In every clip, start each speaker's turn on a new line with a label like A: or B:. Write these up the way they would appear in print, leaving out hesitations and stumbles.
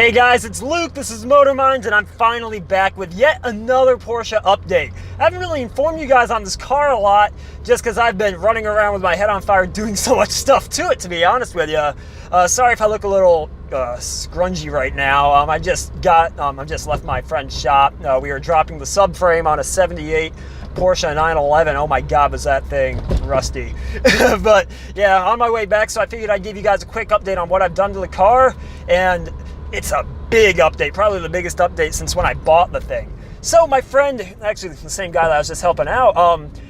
A: Hey guys, it's Luke, this is Motor Minds, and I'm finally back with yet another Porsche update. I haven't really informed you guys on this car a lot, just because I've been running around with my head on fire doing so much stuff to it, to be honest with you. Sorry if I look a little scrungy right now. I just left my friend's shop. We were dropping the subframe on a 78 Porsche 911. Oh my God, was that thing rusty. But yeah, on my way back, so I figured I'd give you guys a quick update on what I've done to the car, and it's a big update, probably the biggest update since when I bought the thing. So my friend, actually the same guy that I was just helping out,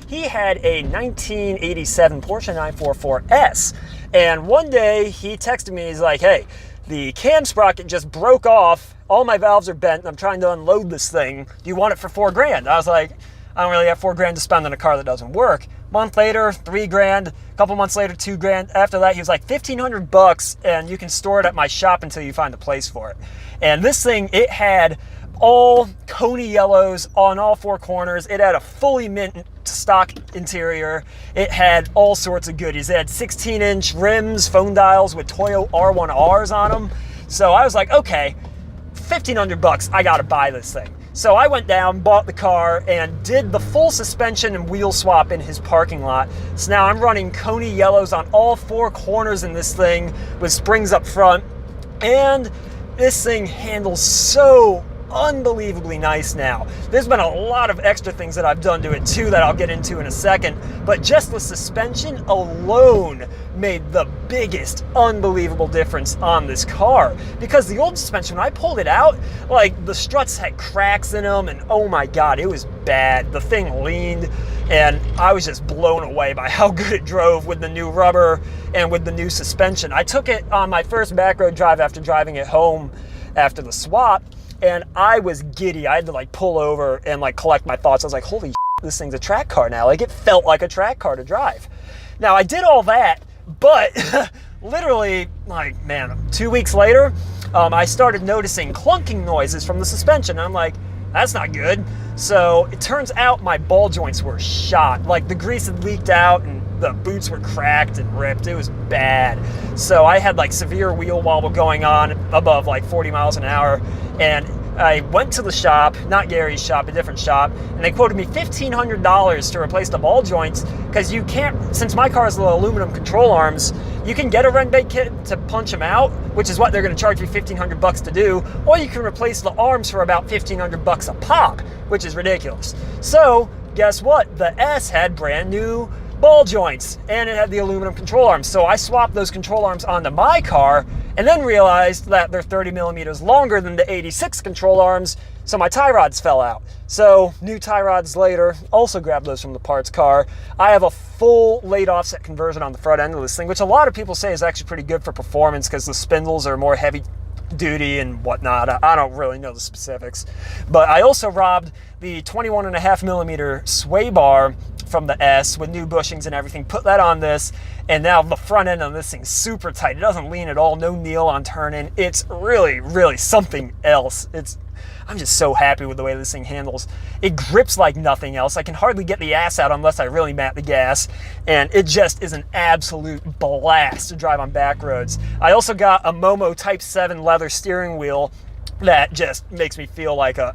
A: he had a 1987 Porsche 944S, and one day he texted me, he's like, hey, the cam sprocket just broke off, all my valves are bent, and I'm trying to unload this thing. Do you want it for $4,000? I was like, I don't really have $4,000 to spend on a car that doesn't work. Month later, $3,000. A couple months later, $2,000. After that, he was like, $1,500, and you can store it at my shop until you find a place for it. And this thing, it had all Coney yellows on all four corners. It had a fully mint stock interior. It had all sorts of goodies. It had 16-inch rims, phone dials with Toyo R1Rs on them. So I was like, okay, $1,500, I gotta buy this thing. So I went down, bought the car, and did the full suspension and wheel swap in his parking lot. So now I'm running Coney yellows on all four corners in this thing with springs up front. And this thing handles so unbelievably nice now. There's been a lot of extra things that I've done to it too that I'll get into in a second, but just the suspension alone made the biggest unbelievable difference on this car, because the old suspension, when I pulled it out, like the struts had cracks in them, and oh my God, it was bad. The thing leaned, and I was just blown away by how good it drove with the new rubber and with the new suspension. I took it on my first back road drive after driving it home after the swap, and I was giddy. I had to like pull over and like collect my thoughts. I was like, holy shit, this thing's a track car now. Like, it felt like a track car to drive. Now I did all that, but literally, like, man, 2 weeks later, I started noticing clunking noises from the suspension. And I'm like, that's not good. So it turns out my ball joints were shot. Like, the grease had leaked out and the boots were cracked and ripped. It was bad. So I had like severe wheel wobble going on above like 40 miles an hour. And I went to the shop, not Gary's shop, a different shop, and they quoted me $1,500 to replace the ball joints, because you can't, since my car has the aluminum control arms, you can get a Renbait kit to punch them out, which is what they're going to charge you $1,500 to do, or you can replace the arms for about $1,500 a pop, which is ridiculous. So guess what? The S had brand new ball joints, and it had the aluminum control arms. So I swapped those control arms onto my car, and then realized that they're 30 millimeters longer than the 86 control arms, so my tie rods fell out. So new tie rods later, also grabbed those from the parts car. I have a full late offset conversion on the front end of this thing, which a lot of people say is actually pretty good for performance because the spindles are more heavy duty and whatnot. I don't really know the specifics, but I also robbed the 21.5 millimeter sway bar from the S with new bushings and everything, put that on this, and now the front end on this thing's super tight. It doesn't lean at all, no kneel on turn-in. It's really, really something else. I'm just so happy with the way this thing handles. It grips like nothing else. I can hardly get the ass out unless I really mat the gas, and it just is an absolute blast to drive on back roads. I also got a Momo Type 7 leather steering wheel that just makes me feel like a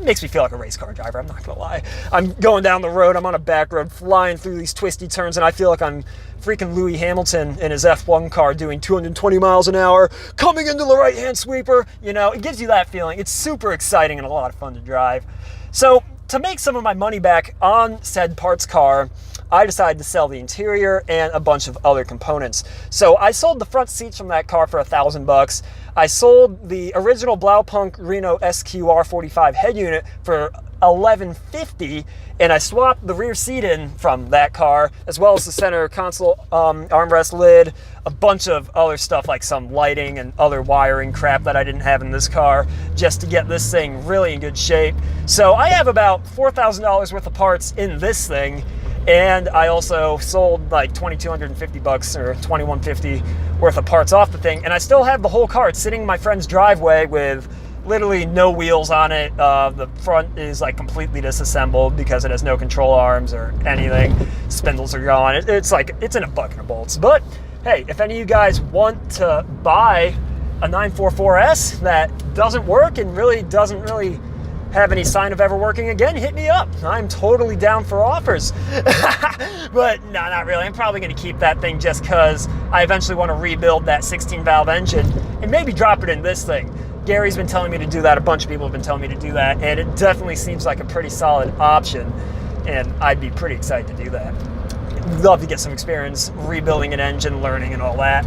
A: race car driver, I'm not gonna lie. I'm going down the road, I'm on a back road, flying through these twisty turns, and I feel like I'm freaking Louis Hamilton in his F1 car doing 220 miles an hour, coming into the right-hand sweeper. You know, it gives you that feeling. It's super exciting and a lot of fun to drive. So to make some of my money back on said parts car, I decided to sell the interior and a bunch of other components. So I sold the front seats from that car for $1,000. I sold the original Blaupunk Reno SQR45 head unit for $1,150, and I swapped the rear seat in from that car, as well as the center console armrest lid, a bunch of other stuff like some lighting and other wiring crap that I didn't have in this car, just to get this thing really in good shape. So I have about $4,000 worth of parts in this thing, and I also sold like $2,250 or $2,150 worth of parts off the thing, and I still have the whole car. It's sitting in my friend's driveway with literally no wheels on it. The front is like completely disassembled because it has no control arms or anything. Spindles are gone. It's in a bucket of bolts. But hey, if any of you guys want to buy a 944S that doesn't work and really doesn't have any sign of ever working again, hit me up. I'm totally down for offers. But no, not really. I'm probably going to keep that thing just because I eventually want to rebuild that 16 valve engine and maybe drop it in this thing. Gary's been telling me to do that. A bunch of people have been telling me to do that, and it definitely seems like a pretty solid option, and I'd be pretty excited to do that. Love to get some experience rebuilding an engine, learning and all that.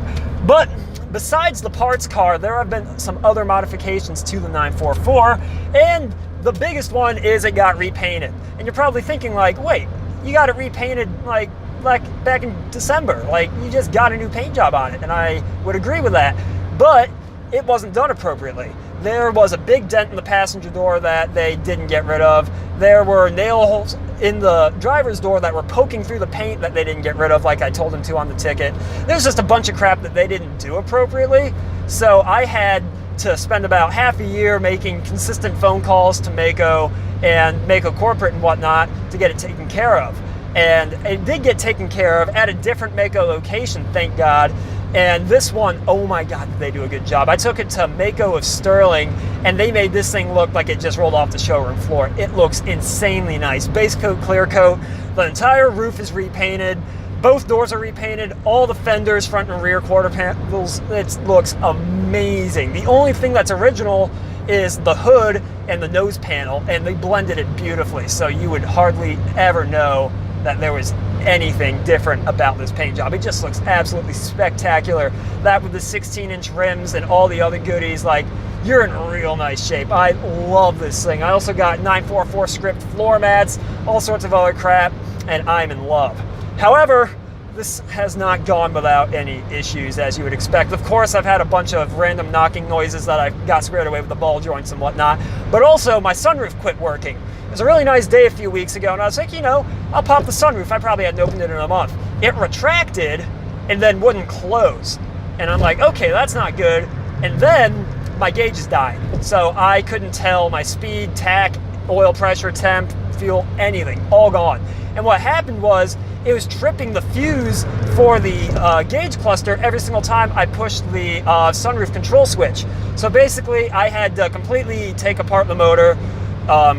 A: But besides the parts car, there have been some other modifications to the 944, and the biggest one is it got repainted. And you're probably thinking like, wait, you got it repainted like back in December, like you just got a new paint job on it, and I would agree with that, but it wasn't done appropriately. There was a big dent in the passenger door that they didn't get rid of. There were nail holes in the driver's door that were poking through the paint that they didn't get rid of like I told them to on the ticket. There's just a bunch of crap that they didn't do appropriately. So I had to spend about half a year making consistent phone calls to Mako and Mako corporate and whatnot to get it taken care of. And it did get taken care of at a different Mako location, thank God. And this one, oh my God, did they do a good job. I took it to Mako of Sterling, and they made this thing look like it just rolled off the showroom floor. It looks insanely nice. Base coat, clear coat. The entire roof is repainted. Both doors are repainted. All the fenders, front and rear quarter panels, it looks amazing. The only thing that's original is the hood and the nose panel, and they blended it beautifully, so you would hardly ever know that there was anything different about this paint job. It just looks absolutely spectacular. That with the 16-inch rims and all the other goodies, like, you're in real nice shape. I love this thing. I also got 944 script floor mats, all sorts of other crap, and I'm in love. However, this has not gone without any issues, as you would expect. Of course, I've had a bunch of random knocking noises that I got squared away with the ball joints and whatnot, but also my sunroof quit working. It was a really nice day a few weeks ago, and I was like, you know, I'll pop the sunroof. I probably hadn't opened it in a month. It retracted and then wouldn't close. And I'm like, okay, that's not good. And then my gauges died. So I couldn't tell my speed, tach, oil pressure, temp, fuel, anything, all gone. And what happened was it was tripping the fuse for the gauge cluster every single time I pushed the sunroof control switch. So basically I had to completely take apart the motor,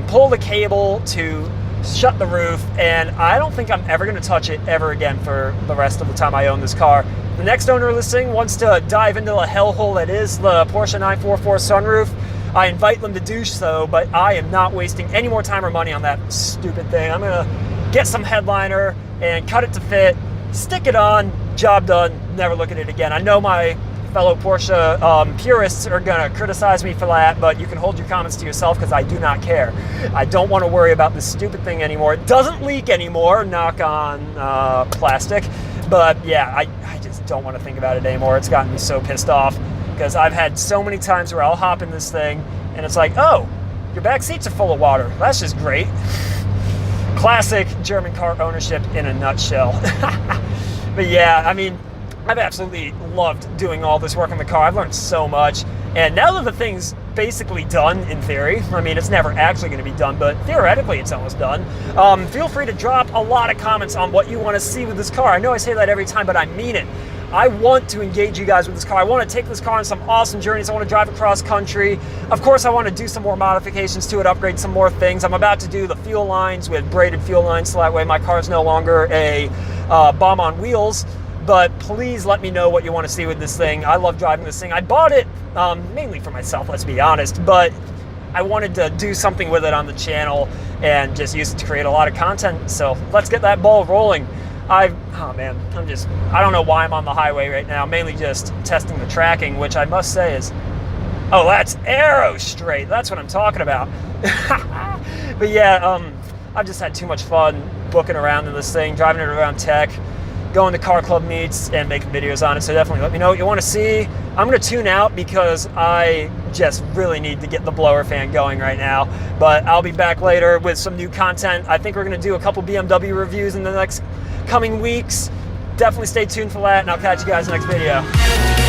A: pull the cable to shut the roof, and I don't think I'm ever going to touch it ever again for the rest of the time I own this car. The next owner of this thing wants to dive into the hellhole that is the Porsche 944 sunroof. I invite them to do so, but I am not wasting any more time or money on that stupid thing. I'm going to get some headliner and cut it to fit, stick it on, job done, never look at it again. I know my fellow Porsche purists are going to criticize me for that, but you can hold your comments to yourself because I do not care. I don't want to worry about this stupid thing anymore. It doesn't leak anymore, knock on plastic, but yeah, I just don't want to think about it anymore. It's gotten me so pissed off because I've had so many times where I'll hop in this thing and it's like, oh, your back seats are full of water. That's just great. Classic German car ownership in a nutshell. But yeah, I mean, I've absolutely loved doing all this work on the car. I've learned so much. And now that the thing's basically done in theory, I mean, it's never actually going to be done, but theoretically it's almost done. Feel free to drop a lot of comments on what you want to see with this car. I know I say that every time, but I mean it. I want to engage you guys with this car. I want to take this car on some awesome journeys. I want to drive across country. Of course, I want to do some more modifications to it, upgrade some more things. I'm about to do the fuel lines with braided fuel lines, so that way my car is no longer a bomb on wheels. But please let me know what you want to see with this thing. I love driving this thing. I bought it mainly for myself, let's be honest, but I wanted to do something with it on the channel and just use it to create a lot of content. So let's get that ball rolling. I don't know why I'm on the highway right now, mainly just testing the tracking, which I must say is, oh, that's arrow straight. That's what I'm talking about. But yeah, I've just had too much fun booking around in this thing, driving it around tech, going to car club meets and making videos on it. So definitely let me know what you want to see. I'm going to tune out because I just really need to get the blower fan going right now. But I'll be back later with some new content. I think we're going to do a couple BMW reviews in the next coming weeks. Definitely stay tuned for that, and I'll catch you guys in the next video.